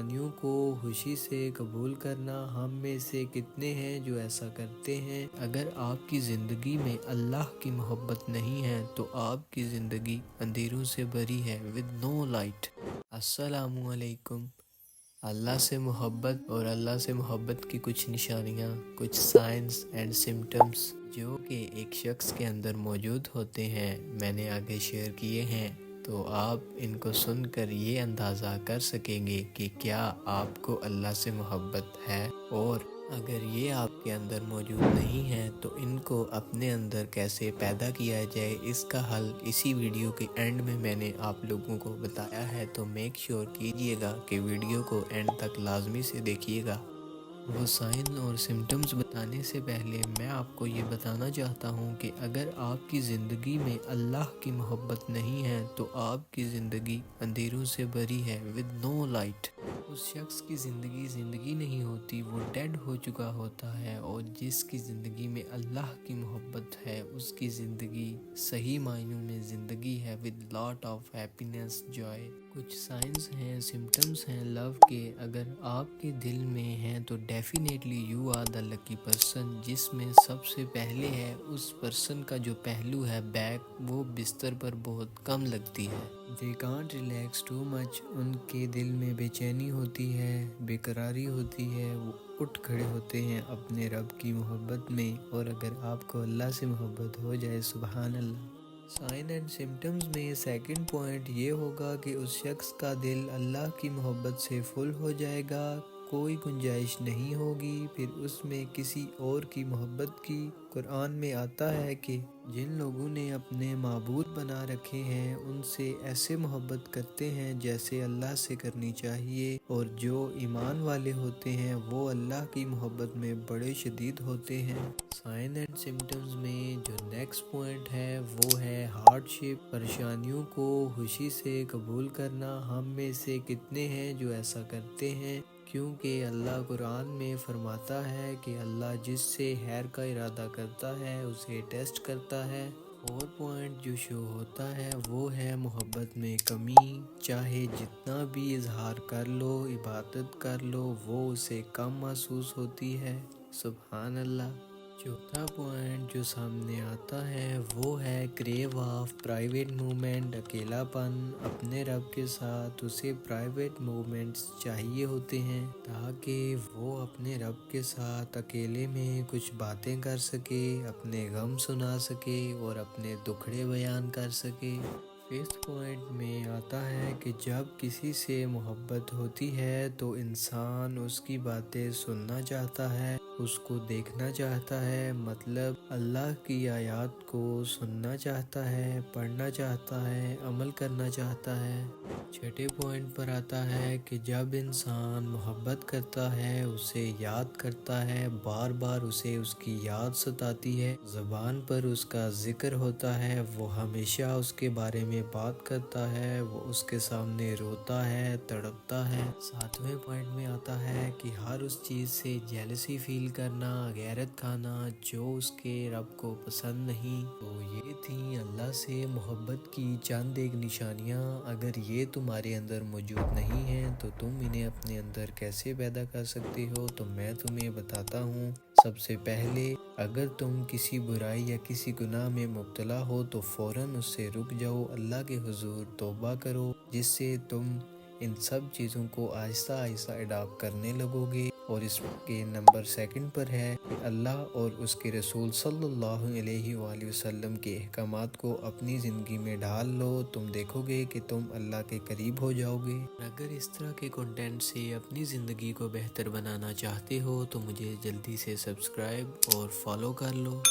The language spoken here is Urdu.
پریشانیوں کو خوشی سے قبول کرنا ہم میں سے کتنے ہیں جو ایسا کرتے ہیں؟ اگر آپ کی زندگی میں اللہ کی محبت نہیں ہے تو آپ کی زندگی اندھیروں سے بھری ہے with no light۔ السلام علیکم۔ اللہ سے محبت اور اللہ سے محبت کی کچھ نشانیاں، کچھ سائنس اینڈ سمٹمز جو کہ ایک شخص کے اندر موجود ہوتے ہیں، میں نے آگے شیئر کیے ہیں، تو آپ ان کو سن کر یہ اندازہ کر سکیں گے کہ کیا آپ کو اللہ سے محبت ہے، اور اگر یہ آپ کے اندر موجود نہیں ہے تو ان کو اپنے اندر کیسے پیدا کیا جائے۔ اس کا حل اسی ویڈیو کے اینڈ میں نے آپ لوگوں کو بتایا ہے، تو میک شیور کیجئے گا کہ ویڈیو کو اینڈ تک لازمی سے دیکھیے گا۔ وہ سائن اور سمٹمز بتانے سے پہلے میں آپ کو یہ بتانا چاہتا ہوں کہ اگر آپ کی زندگی میں اللہ کی محبت نہیں ہے تو آپ کی زندگی اندھیروں سے بھری ہے with no light۔ اس شخص کی زندگی نہیں ہوتی، وہ ڈیڈ ہو چکا ہوتا ہے، اور جس کی زندگی میں اللہ کی محبت ہے اس کی زندگی صحیح معنوں میں زندگی ہے with lot of happiness joy۔ کچھ سائنس ہیں، سمٹمز ہیں لو کے، اگر آپ کے دل میں ہیں تو definitely you are the lucky person, جس میں سب سے پہلے ہے اس پرسن کا جو پہلو ہے بیک، وہ بستر پر بہت کم لگتی ہے۔ they can't relax too much، ان کے دل میں بے چینی ہوتی ہے، بے قراری ہوتی ہے، وہ اٹھ کھڑے ہوتے ہیں اپنے رب کی محبت میں، اور اگر آپ کو اللہ سے محبت ہو جائے، سبحان اللہ۔ سائن اینڈ سمٹمز میں سیکنڈ پوائنٹ یہ ہوگا کہ اس شخص کا دل اللہ کی محبت سے فل ہو جائے گا، کوئی گنجائش نہیں ہوگی پھر اس میں کسی اور کی محبت کی۔ قرآن میں آتا ہے کہ جن لوگوں نے اپنے معبود بنا رکھے ہیں ان سے ایسے محبت کرتے ہیں جیسے اللہ سے کرنی چاہیے، اور جو ایمان والے ہوتے ہیں وہ اللہ کی محبت میں بڑے شدید ہوتے ہیں۔ سائن اینڈ سمٹمز میں جو نیکسٹ پوائنٹ ہے وہ ہے ہارڈ شپ، پریشانیوں کو خوشی سے قبول کرنا ہم میں سے کتنے ہیں جو ایسا کرتے ہیں؟ کیونکہ اللہ قرآن میں فرماتا ہے کہ اللہ جس سے خیر کا ارادہ کرتا ہے اسے ٹیسٹ کرتا ہے۔ اور پوائنٹ جو شو ہوتا ہے وہ ہے محبت میں کمی، چاہے جتنا بھی اظہار کر لو، عبادت کر لو، وہ اسے کم محسوس ہوتی ہے، سبحان اللہ۔ چوتھا پوائنٹ جو سامنے آتا ہے وہ ہے کریو آف پرائیویٹ مومنٹ، اکیلا پن، اپنے رب کے ساتھ اسے پرائیویٹ مومنٹس چاہیے ہوتے ہیں تاکہ وہ اپنے رب کے ساتھ اکیلے میں کچھ باتیں کر سکے، اپنے غم سنا سکے اور اپنے دکھڑے بیان کر سکے۔ ففتھ پوائنٹ میں آتا ہے کہ جب کسی سے محبت ہوتی ہے تو انسان اس کی باتیں سننا چاہتا ہے، اس کو دیکھنا چاہتا ہے، مطلب اللہ کی آیات کو سننا چاہتا ہے، پڑھنا چاہتا ہے، عمل کرنا چاہتا ہے۔ چھٹے پوائنٹ پر آتا ہے کہ جب انسان محبت کرتا ہے، اسے یاد کرتا ہے، بار بار اسے اس کی یاد ستاتی ہے، زبان پر اس کا ذکر ہوتا ہے، وہ ہمیشہ اس کے بارے میں بات کرتا ہے، وہ اس کے سامنے روتا ہے، تڑپتا ہے۔ ساتویں پوائنٹ میں آتا ہے کہ ہر اس چیز سے جیلسی فیل کرنا، غیرت کھانا جو اس کے رب کو پسند نہیں۔ تو یہ تھیں اللہ سے محبت کی چند ایک نشانیاں، اگر یہ تمہارے اندر موجود نہیں ہیں تو تم انہیں اپنے اندر کیسے پیدا کر سکتے ہو؟ تو میں تمہیں بتاتا ہوں۔ سب سے پہلے اگر تم کسی برائی یا کسی گناہ میں مبتلا ہو تو فوراً اس سے رک جاؤ، اللہ کے حضور توبہ کرو، جس سے تم ان سب چیزوں کو آہستہ آہستہ اڈاپٹ کرنے لگو گے۔ اور اس کے نمبر سیکنڈ پر ہے کہ اللہ اور اس کے رسول صلی اللہ علیہ وآلہ وسلم کے احکامات کو اپنی زندگی میں ڈھال لو، تم دیکھو گے کہ تم اللہ کے قریب ہو جاؤ گے۔ اگر اس طرح کے کنٹینٹ سے اپنی زندگی کو بہتر بنانا چاہتے ہو تو مجھے جلدی سے سبسکرائب اور فالو کر لو۔